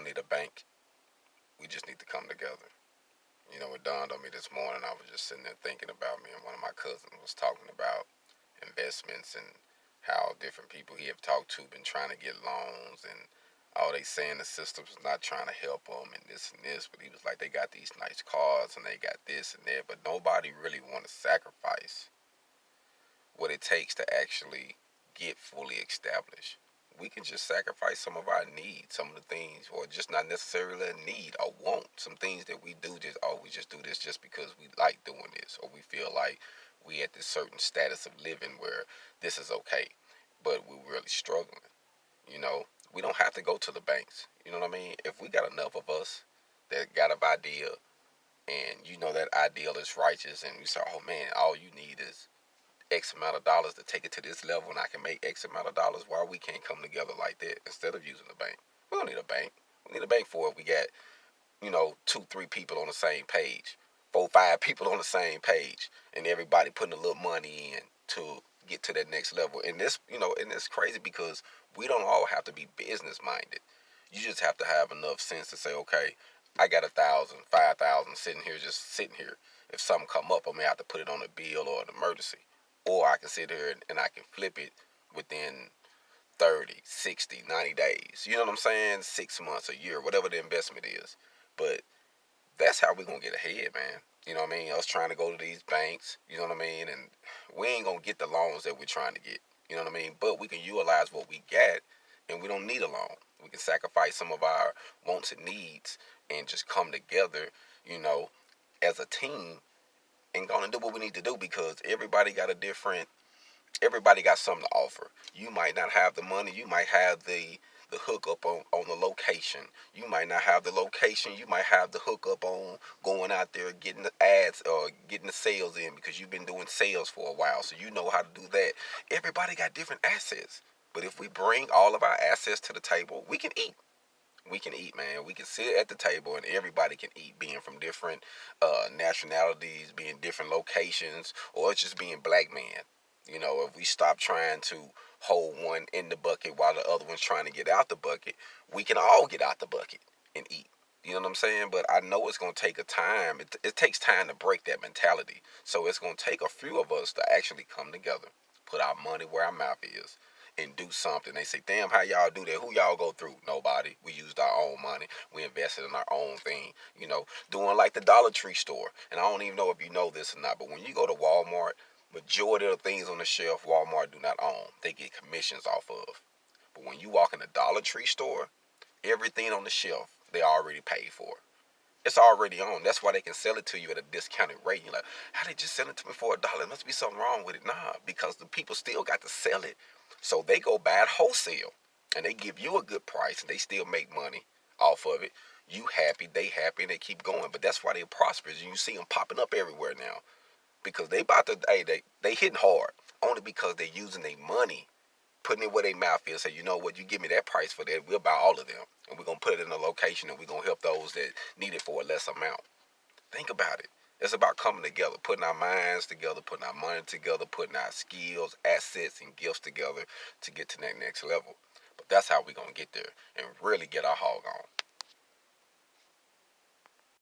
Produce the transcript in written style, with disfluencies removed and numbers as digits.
don't need a bank. We just need to come together. It dawned on me this morning. I was just sitting there thinking about me, and one of my cousins was talking about investments and how different people he have talked to been trying to get loans, and all they saying the system's not trying to help them and this and this. But he was like, they got these nice cars and they got this and that, but nobody really want to sacrifice what it takes to actually get fully established. We can just sacrifice some of our needs, some of the things, or just not necessarily a need, a want. Some things that we do just, we just do this just because we like doing this, or we feel like we at this certain status of living where this is okay, but we're really struggling. You know, we don't have to go to the banks. You know what I mean? If we got enough of us that got an idea, and that ideal is righteous, and we say, oh man, all you need is X amount of dollars to take it to this level, and I can make X amount of dollars. Why we can't come together like that instead of using the bank? We don't need a bank. We need a bank for it. We got, two, three people on the same page, four, five people on the same page, and everybody putting a little money in to get to that next level. And it's crazy because we don't all have to be business minded. You just have to have enough sense to say, okay, I got 1,000, 5,000 just sitting here. If something come up, I may have to put it on a bill or an emergency. Or I can sit here and I can flip it within 30, 60, 90 days. You know what I'm saying? 6 months, a year, whatever the investment is. But that's how we're going to get ahead, man. You know what I mean? Us trying to go to these banks, you know what I mean? And we ain't going to get the loans that we're trying to get. You know what I mean? But we can utilize what we got, and we don't need a loan. We can sacrifice some of our wants and needs and just come together, you know, as a team and go and do what we need to do, because everybody got something to offer. You might not have the money, you might have the hookup on the location. You might not have the location, you might have the hookup on going out there getting the ads or getting the sales in because you've been doing sales for a while, so you know how to do that. Everybody got different assets. But if we bring all of our assets to the table, we can eat. We can eat, man. We can sit at the table and everybody can eat, being from different nationalities, being different locations, or it's just being black man. If we stop trying to hold one in the bucket while the other one's trying to get out the bucket, we can all get out the bucket and eat. You know what I'm saying? But I know it's going to take a time. It takes time to break that mentality. So it's going to take a few of us to actually come together, put our money where our mouth is, and do something. They say, damn, how y'all do that? Who y'all go through? Nobody. We used our own money. We invested in our own thing. Doing like the Dollar Tree store. And I don't even know if you know this or not, but when you go to Walmart, majority of the things on the shelf Walmart do not own. They get commissions off of. But when you walk in the Dollar Tree store, everything on the shelf they already paid for. It's already on. That's why they can sell it to you at a discounted rate. You're like, how they just sell it to me for $1? There must be something wrong with it. Nah, because the people still got to sell it. So they go buy it wholesale. And they give you a good price and they still make money off of it. You happy, they and they keep going. But that's why they're prosperous. And you see them popping up everywhere now. Because they about to, hey, they hitting hard. Only because they're using their money, putting it where their mouth is. Say, you know what, you give me that price for that, we'll buy all of them. And we're going to put it in a location and we're going to help those that need it for a less amount. Think about it. It's about coming together, putting our minds together, putting our money together, putting our skills, assets, and gifts together to get to that next level. But that's how we're going to get there and really get our hog on.